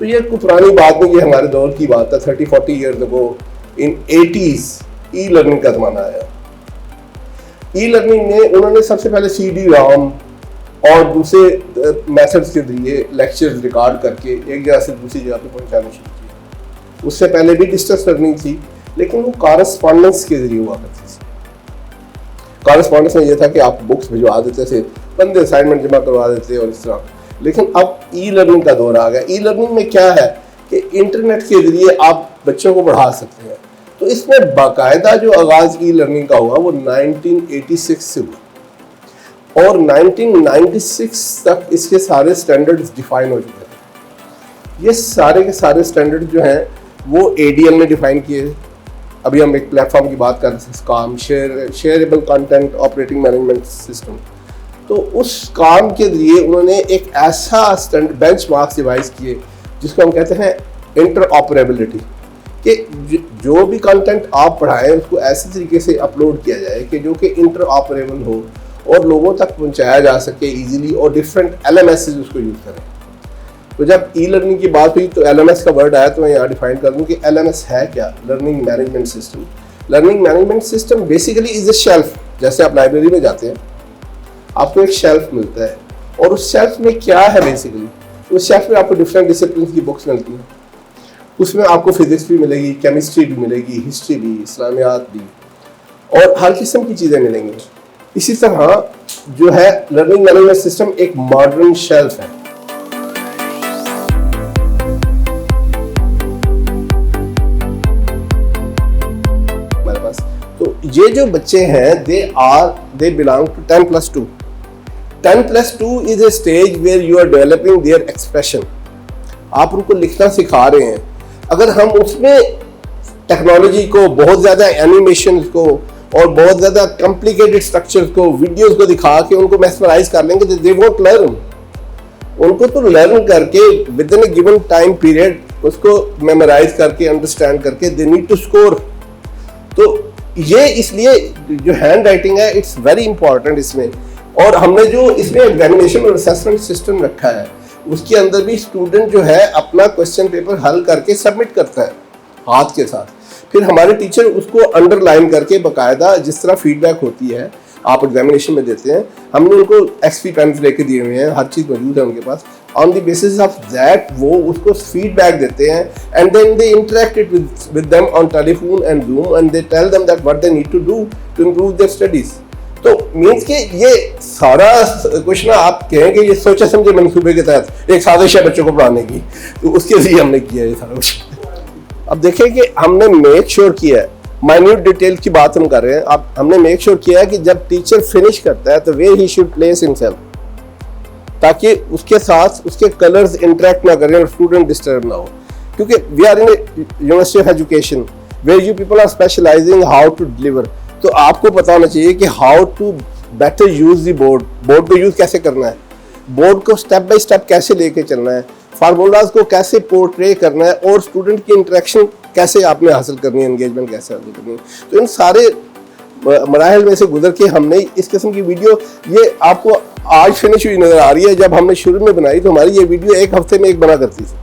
तो ये कोई पुरानी बात नहीं, ये हमारे दौर की बात है। 30-40 ईयर्स अगो इन 80s ई लर्निंग का जमाना आया। ई लर्निंग में उन्होंने सबसे पहले CD-ROM और दूसरे मेथड्स के जरिए लेक्चर्स रिकॉर्ड करके एक जगह से दूसरी जगह पे पहुंचाना शुरू किया। उससे पहले भी डिस्टेंस लर्निंग थी, लेकिन वो कॉरेस्पॉन्डेंस के जरिए हुआ करती थी। कॉरेस्पॉन्डेंस में ये था कि आप बुक्स भिजवा देते थे, बंदे असाइनमेंट जमा करवा देते और इस तरह। लेकिन अब ई लर्निंग का दौर आ गया। ई लर्निंग में क्या है कि इंटरनेट के जरिए आप बच्चों को पढ़ा सकते हैं। तो इसमें बाकायदा जो आगाज़ ई लर्निंग का हुआ वो 1986 से हुआ और 1996 तक इसके सारे स्टैंडर्ड्स डिफाइन हो चुके थे। ये सारे के सारे स्टैंडर्ड जो हैं वो ADL ने डिफाइन किए। अभी हम एक प्लेटफॉर्म की बात कर रहे थे, SCOM, shareable content operating management system. तो उस काम के लिए उन्होंने एक ऐसा बेंचमार्क डिवाइस किए जिसको हम कहते हैं इंटरऑपरेबिलिटी, कि जो भी कंटेंट आप पढ़ाएं उसको ऐसे तरीके से अपलोड किया जाए कि जो कि इंटरऑपरेबल हो और लोगों तक पहुंचाया जा सके इजीली, और डिफरेंट LMS उसको यूज़ करें। तो जब ई लर्निंग की बात हुई तो LMS का वर्ड आया, तो मैं यहाँ डिफाइन कर दूँ कि LMS है क्या। Learning management system. Learning management system basically is a shelf. जैसे आप लाइब्रेरी में जाते हैं, आपको एक शेल्फ मिलता है और उस शेल्फ में क्या है बेसिकली, उस शेल्फ में आपको डिफरेंट डिसिप्लिन की बुक्स मिलती हैं। उसमें आपको फिजिक्स भी मिलेगी, केमिस्ट्री भी मिलेगी, हिस्ट्री भी, इस्लामियात भी, और हर किस्म की चीज़ें मिलेंगी। इसी तरह जो है लर्निंग मैनेजमेंट सिस्टम एक मॉडर्न शेल्फ है। हमारे पास तो ये जो बच्चे हैं they belong to 10+2। 10+2 is a stage where you are developing their expression. आप उनको लिखना सिखा रहे हैं। अगर हम उसमें टेक्नोलॉजी को, बहुत ज़्यादा एनिमेशन को और बहुत ज़्यादा कॉम्प्लिकेटेड स्ट्रक्चर्स को, वीडियोस को दिखा के उनको मैस्मराइज कर लेंगे तो दे वोंट लर्न। उनको तो लर्न करके with in A given time period उसको मेमोराइज करके, अंडरस्टैंड करके दे नीड टू स्कोर। तो ये इसलिए जो हैंड राइटिंग है इट्स वेरी इंपॉर्टेंट इसमें। और हमने जो इसमें एग्जामिनेशन और असेसमेंट सिस्टम रखा है उसके अंदर भी स्टूडेंट जो है अपना क्वेश्चन पेपर हल करके सबमिट करता है हाथ के साथ। फिर हमारे टीचर उसको अंडरलाइन करके बाकायदा जिस तरह फीडबैक होती है आप एग्जामिनेशन में देते हैं, हमने उनको XP पेन्स लेके दिए हुए हैं, हर चीज़ मौजूद है उनके पास। On the basis of that वो उसको फीडबैक देते हैं and then they interacted with them on telephone and zoom and they tell them that what they need to do to improve their studies. तो मीन्स कि ये सारा कुछ ना आप कहें कि ये सोचे समझे मंसूबे के तहत एक साजिश है बच्चों को पढ़ाने की, तो उसके लिए हमने किया ये सारा कुछ। अब देखें कि हमने मेक श्योर किया है, माइन्यूट डिटेल की बात हम कर रहे हैं। अब हमने मेक श्योर किया है कि जब टीचर फिनिश करता है तो where he should place himself, ताकि उसके साथ उसके कलर्स इंटरेक्ट ना करें और स्टूडेंट डिस्टर्ब ना हो। क्योंकि we are in university of education where you people are specialising how to deliver. तो आपको पता होना चाहिए कि how to better use the board, board को यूज कैसे करना है, बोर्ड को स्टेप बाय स्टेप कैसे लेके चलना है, फार्मूलाज को कैसे पोर्ट्रे करना है और स्टूडेंट की इंटरेक्शन कैसे आपने हासिल करनी है, एंगेजमेंट कैसे हासिल करनी है। तो इन सारे मराहल में से गुजर के हमने इस किस्म की वीडियो, ये आपको आज फिनिश हुई नजर आ रही है। जब हमने शुरू में बनाई तो हमारी ये वीडियो एक हफ्ते में एक बना करती थी।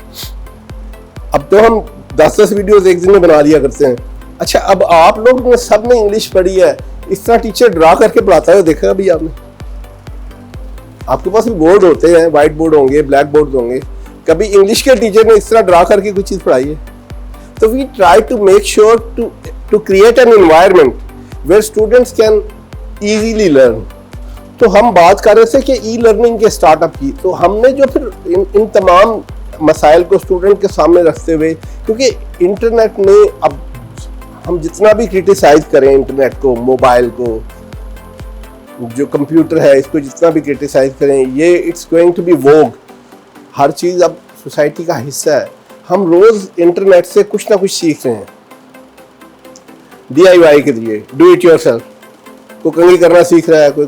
अब तो हम 10-10 वीडियोस एक दिन में बना लिया करते हैं। अच्छा, अब आप लोग ने सब ने इंग्लिश पढ़ी है, इस तरह टीचर ड्रा करके पढ़ाता है, देखा अभी आपने? आपके पास भी बोर्ड होते हैं, व्हाइट बोर्ड होंगे, ब्लैक बोर्ड होंगे, कभी इंग्लिश के टीचर ने इस तरह ड्रा करके कुछ चीज़ पढ़ाई है? तो we try to make sure to create an environment where students can easily learn. तो हम बात कर रहे थे कि ई लर्निंग के स्टार्टअप की, तो हमने जो फिर इन तमाम मसाइल को स्टूडेंट के सामने रखते हुए, क्योंकि इंटरनेट ने, अब हम जितना भी क्रिटिसाइज करें इंटरनेट को, मोबाइल को, जो कंप्यूटर है इसको जितना भी क्रिटिसाइज करें, ये इट्स गोइंग टू बी वोग। हर चीज़ अब सोसाइटी का हिस्सा है। हम रोज़ इंटरनेट से कुछ ना कुछ सीख रहे हैं। DIY के जरिए, डू इट योरसेल्फ, कोई कंघी करना सीख रहा है, कोई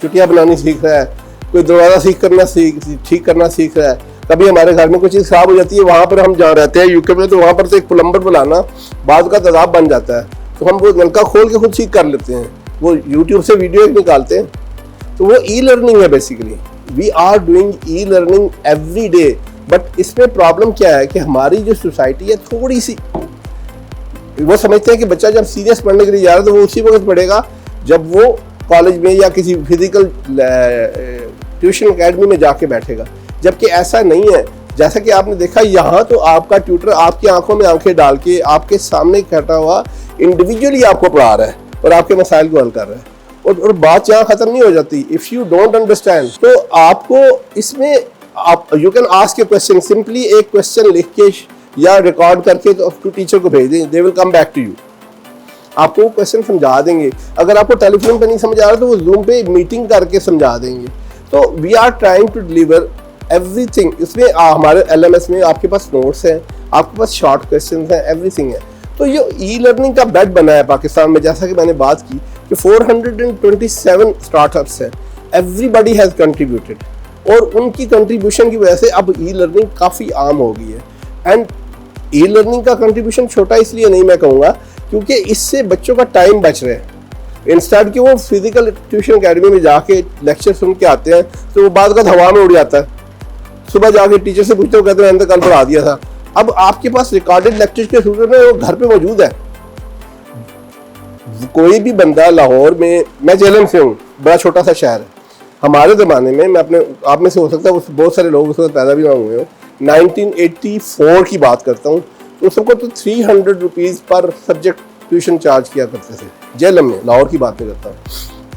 चुटिया बनानी सीख रहा है, कोई दरवाज़ा ठीक करना सीख रहा है। कभी हमारे घर में कोई चीज़ खराब हो जाती है, वहाँ पर हम जहाँ रहते हैं UK में, तो वहाँ पर से एक प्लम्बर बुलाना बाद का तदाब बन जाता है, तो हम वो नलका खोल के खुद ठीक कर लेते हैं, वो YouTube से वीडियो निकालते हैं। तो वो ई लर्निंग है basically. We are doing e-learning every day. But इसमें प्रॉब्लम क्या है कि हमारी जो सोसाइटी है थोड़ी सी, वो समझते हैं कि बच्चा जब सीरियस पढ़ने के लिए जा रहा है तो वो उसी वक्त पढ़ेगा जब वो कॉलेज में या किसी फिजिकल ट्यूशन एकेडमी में जाके बैठेगा, जबकि ऐसा नहीं है। जैसा कि आपने देखा यहाँ तो आपका ट्यूटर आपकी आंखों में आंखें डाल के आपके सामने बैठा हुआ इंडिविजुअली आपको पढ़ा रहा है और आपके मसाइल को हल कर रहा है, और बात यहाँ खत्म नहीं हो जाती। इफ़ यू डोंट अंडरस्टैंड तो आपको इसमें आप you can ask A question, simply एक क्वेश्चन लिख के या रिकॉर्ड करके तो टीचर को भेज दें, they will come back to you, आपको वो क्वेश्चन समझा देंगे। अगर आपको टेलीफोन पे नहीं समझ आ रहा तो वो जूम पे मीटिंग करके समझा देंगे। तो we are trying to deliver everything. इसमें हमारे LMS में आपके पास नोट्स हैं, आपके पास शॉर्ट क्वेश्चन हैं, एवरीथिंग है। तो ये ई लर्निंग का बेड बना है पाकिस्तान में, जैसा कि मैंने बात की कि 427 स्टार्टअप्स हैं, एवरीबडी हैज़ कंट्रीब्यूटेड, और उनकी कंट्रीब्यूशन की वजह से अब ई लर्निंग काफ़ी आम हो गई है। एंड ई लर्निंग का कंट्रीब्यूशन छोटा इसलिए नहीं मैं कहूँगा क्योंकि इससे बच्चों का टाइम बच रहा है। इंस्टेड कि वो फिजिकल ट्यूशन अकेडमी में जाके लेक्चर सुन के आते हैं तो वो बाद का हवा में उड़ जाता है, सुबह जाके टीचर से पूछते हो कहते हैं मैंने कल पढ़ा दिया था। अब आपके पास रिकॉर्डेड लेक्चर के सूरत में वो घर पे मौजूद है। कोई भी बंदा लाहौर में, मैं जेलम से हूँ, बड़ा छोटा सा शहर है, हमारे ज़माने में, मैं अपने आप में से हो सकता है बहुत सारे लोग उस वक्त पैदा भी ना हुए हो, 1984 की बात करता हूँ, तो सबको तो 300 रुपीज़ पर सब्जेक्ट ट्यूशन चार्ज किया करते थे जेलम में, लाहौर की बात नहीं करता हूँ।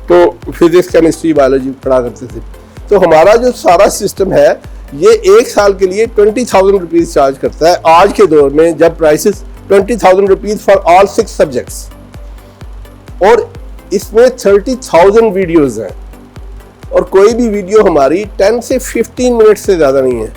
तो फिजिक्स केमिस्ट्री बायोलॉजी पढ़ा करते थे। तो हमारा जो सारा सिस्टम है ये एक साल के लिए 20,000 रुपीज़ चार्ज करता है आज के दौर में, जब prices 20,000 rupees for all 6 subjects, और इसमें 30,000 वीडियोज़ हैं, और कोई भी वीडियो हमारी 10 से 15 मिनट से ज़्यादा नहीं है।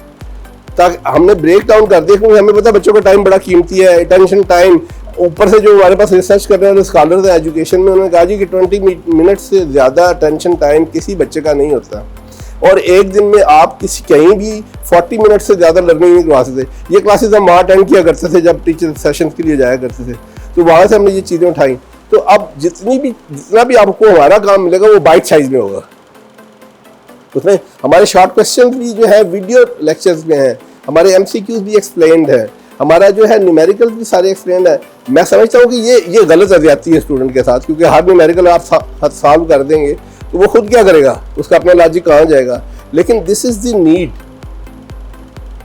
ताकि हमने ब्रेक डाउन कर दिया क्योंकि हमें पता बच्चों का टाइम बड़ा कीमती है, अटेंशन टाइम। ऊपर से जो हमारे पास रिसर्च कर रहे हैं स्कॉलर्स हैं एजुकेशन में, उन्होंने कहा जी कि 20 मिनट से ज़्यादा अटेंशन टाइम किसी बच्चे का नहीं होता, और एक दिन में आप किसी कहीं भी 40 मिनट से ज़्यादा लर्निंग नहीं करवा सकते। ये क्लासेस हम वहाँ अटेंड किया करते थे जब टीचर सेशन के लिए जाया करते थे, तो वहाँ से हमने ये चीज़ें उठाई। तो अब जितना भी आपको हमारा काम मिलेगा वो बाइट साइज में होगा। उसमें हमारे शॉर्ट क्वेश्चन भी जो है वीडियो लेक्चर्स में हैं, हमारे MCQs भी एक्सप्लेन्ड है, हमारा जो है न्यूमेरिकल भी सारे एक्सप्लेन्ड है। मैं समझता हूँ कि ये गलत ज्यादती है स्टूडेंट के साथ, क्योंकि हर न्यूमेरिकल आप सॉल्व कर देंगे तो वो खुद क्या करेगा, उसका अपना लॉजिक कहाँ जाएगा। लेकिन दिस इज द नीड,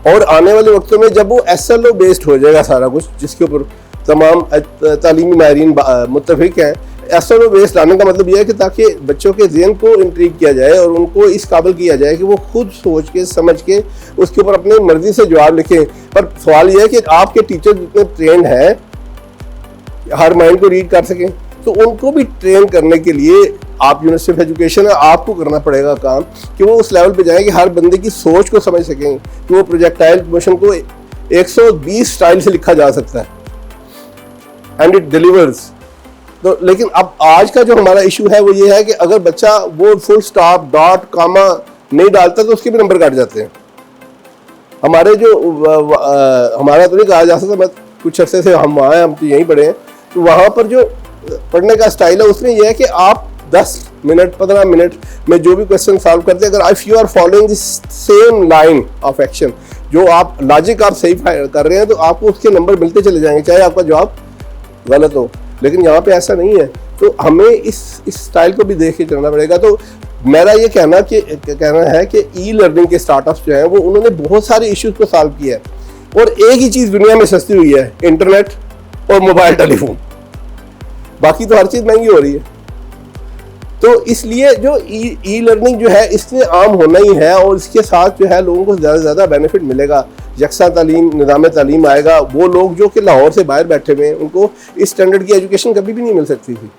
और आने वाले वक्तों में जब वो SLO बेस्ड हो जाएगा सारा कुछ, जिसके ऊपर तमाम तालीमी माहिरीन मुत्तफिक हैं, SLO बेस्ड लाने का मतलब यह है कि ताकि बच्चों के ज़हन को इंट्रीग किया जाए और उनको इस काबिल किया जाए कि वो खुद सोच के समझ के उसके ऊपर अपनी मर्जी से जवाब लिखें। पर सवाल यह है कि आपके टीचर जितने ट्रेंड हैं हर माइंड को रीड कर सकें, तो उनको भी ट्रेन करने के लिए आप यूनिवर्सिटी ऑफ एजुकेशन है, आपको करना पड़ेगा काम कि वो उस लेवल पे जाए कि हर बंदे की सोच को समझ सकें, कि वो प्रोजेक्टाइल मोशन को 120 स्टाइल से लिखा जा सकता है एंड इट डिलीवर्स। तो लेकिन अब आज का जो हमारा इशू है वो ये है कि अगर बच्चा वो फुल स्टॉप डॉट कामा नहीं डालता तो उसके भी नंबर काट जाते हैं। हमारे जो हमारा तो नहीं कहा जा सकता, मैं कुछ अर्से से हम वहाँ हैं, हम तो यहीं पढ़े हैं, तो वहाँ पर जो पढ़ने का स्टाइल है उसमें यह है कि आप 10 मिनट 15 मिनट में जो भी क्वेश्चन सॉल्व करते हैं, अगर if you are following this same line of action, जो आप लॉजिक आप सही कर रहे हैं, तो आपको उसके नंबर मिलते चले जाएंगे चाहे आपका जवाब गलत हो। लेकिन यहाँ पे ऐसा नहीं है, तो हमें इस स्टाइल को भी देख के चलना पड़ेगा। तो मेरा ये कहना है कि ई लर्निंग के स्टार्टअप्स जो हैं वो उन्होंने बहुत सारे इश्यूज को सॉल्व किया है, और एक ही चीज़ दुनिया में सस्ती हुई है, इंटरनेट और मोबाइल टेलीफोन, बाकी तो हर चीज़ महंगी हो रही है। तो इसलिए जो ई लर्निंग जो है इसने आम होना ही है, और इसके साथ जो है लोगों को ज़्यादा से ज़्यादा बेनिफिट मिलेगा। यकसा तालीम निज़ाम तालीम आएगा, वो लोग जो कि लाहौर से बाहर बैठे हुए हैं उनको इस स्टैंडर्ड की एजुकेशन कभी भी नहीं मिल सकती थी।